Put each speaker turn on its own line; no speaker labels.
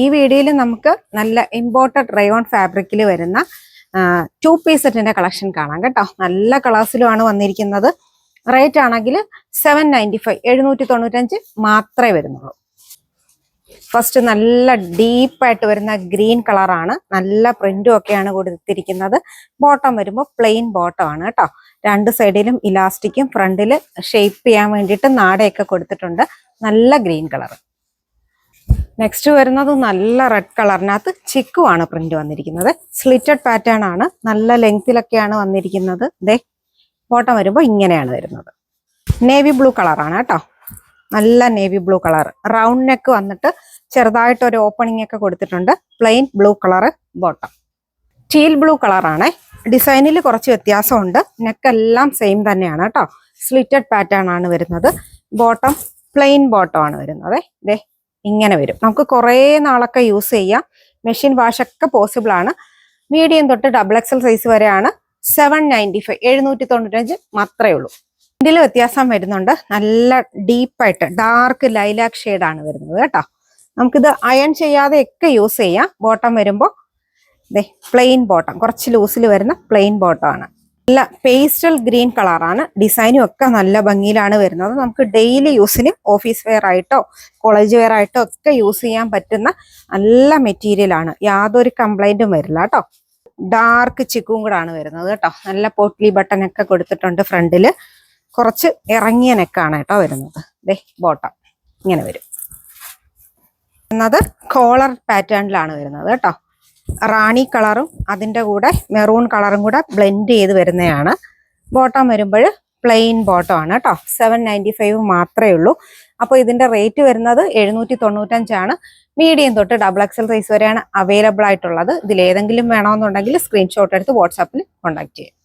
ഈ വീഡിയോയിൽ നമുക്ക് നല്ല ഇമ്പോർട്ടഡ് റയോൺ ഫാബ്രിക്കിൽ വരുന്ന 2-piece സെറ്റിന്റെ കളക്ഷൻ കാണാം കേട്ടോ. നല്ല കളേഴ്സിലുമാണ് വന്നിരിക്കുന്നത്. റേറ്റ് ആണെങ്കിൽ 795 795 മാത്രമേ വരുന്നുള്ളൂ. ഫസ്റ്റ് നല്ല ഡീപ്പായിട്ട് വരുന്ന ഗ്രീൻ കളറാണ്. നല്ല പ്രിന്റും ഒക്കെയാണ് കൊടുത്തിരിക്കുന്നത്. ബോട്ടം വരുമ്പോൾ പ്ലെയിൻ ബോട്ടം ആണ് കേട്ടോ. രണ്ട് സൈഡിലും ഇലാസ്റ്റിക്കും ഫ്രണ്ടിൽ ഷേപ്പ് ചെയ്യാൻ വേണ്ടിയിട്ട് നാടയൊക്കെ കൊടുത്തിട്ടുണ്ട്. നല്ല ഗ്രീൻ കളർ. നെക്സ്റ്റ് വരുന്നത് നല്ല റെഡ് കളറിനകത്ത് ചിക്കുവാണ് പ്രിന്റ് വന്നിരിക്കുന്നത്. സ്ലിറ്റഡ് പാറ്റേൺ ആണ്. നല്ല ലെങ്തിലൊക്കെയാണ് വന്നിരിക്കുന്നത്. ദേ ബോട്ടം വരുമ്പോൾ ഇങ്ങനെയാണ് വരുന്നത്. നേവി ബ്ലൂ കളറാണ് കേട്ടോ. നല്ല navy blue colour. Round neck വന്നിട്ട് ചെറുതായിട്ട് ഒരു ഓപ്പണിംഗ് ഒക്കെ കൊടുത്തിട്ടുണ്ട്. Plain blue colour bottom. Teal blue കളറാണ്. ഡിസൈനിൽ കുറച്ച് വ്യത്യാസമുണ്ട്. നെക്കെല്ലാം സെയിം തന്നെയാണ് കേട്ടോ. സ്ലിറ്റഡ് പാറ്റേൺ ആണ് വരുന്നത്. ബോട്ടം പ്ലെയിൻ ബോട്ടം ആണ് വരുന്നത്. ദേ ഇങ്ങനെ വരും. നമുക്ക് കുറേ നാളൊക്കെ യൂസ് ചെയ്യാം. മെഷീൻ വാഷ് ഒക്കെ പോസിബിൾ ആണ്. മീഡിയം തൊട്ട് XXL സൈസ് വരെയാണ്. 795 795 മാത്രമേ ഉള്ളൂ. ഇതിൽ വ്യത്യാസം വരുന്നുണ്ട്. നല്ല ഡീപ്പായിട്ട് ഡാർക്ക് ലൈലാക്ക് ഷെയ്ഡാണ് വരുന്നത് കേട്ടോ. നമുക്കിത് അയൺ ചെയ്യാതെ ഒക്കെ യൂസ് ചെയ്യാം. ബോട്ടം വരുമ്പോൾ ദേ പ്ലെയിൻ ബോട്ടം, കുറച്ച് ലൂസിൽ വരുന്ന പ്ലെയിൻ ബോട്ടം ആണ്. നല്ല പേസ്റ്റൽ ഗ്രീൻ കളറാണ്. ഡിസൈനും ഒക്കെ നല്ല ഭംഗിയിലാണ് വരുന്നത്. നമുക്ക് ഡെയിലി യൂസിന് ഓഫീസ് വെയർ ആയിട്ടോ കോളേജ് വെയർ ആയിട്ടോ ഒക്കെ യൂസ് ചെയ്യാൻ പറ്റുന്ന നല്ല മെറ്റീരിയൽ ആണ്. യാതൊരു കംപ്ലൈന്റും വരില്ല കേട്ടോ. ഡാർക്ക് ചിക്കും കൂടെ ആണ് വരുന്നത് കേട്ടോ. നല്ല പോട്ട്ലി ബട്ടൺ ഒക്കെ കൊടുത്തിട്ടുണ്ട്. ഫ്രണ്ടില് കുറച്ച് ഇറങ്ങിയ നെക്കാണ് കേട്ടോ വരുന്നത്. ദേ ബോട്ടം ഇങ്ങനെ വരും. എന്നത് കോളർ പാറ്റേണിലാണ് വരുന്നത് കേട്ടോ. റാണി കളറും അതിൻ്റെ കൂടെ മെറൂൺ കളറും കൂടെ ബ്ലെൻഡ് ചെയ്ത് വരുന്നതാണ്. ബോട്ടം വരുമ്പോൾ പ്ലെയിൻ ബോട്ടം ആണ് കേട്ടോ. 795 മാത്രമേ ഉള്ളൂ. അപ്പോൾ ഇതിൻ്റെ റേറ്റ് വരുന്നത് 795 ആണ്. മീഡിയം തൊട്ട് XXL സൈസ് വരെയാണ് അവൈലബിൾ ആയിട്ടുള്ളത്. ഇതിലേതെങ്കിലും വേണമെന്നുണ്ടെങ്കിൽ സ്ക്രീൻഷോട്ട് എടുത്ത് വാട്സാപ്പിൽ കോൺടാക്ട് ചെയ്യാം.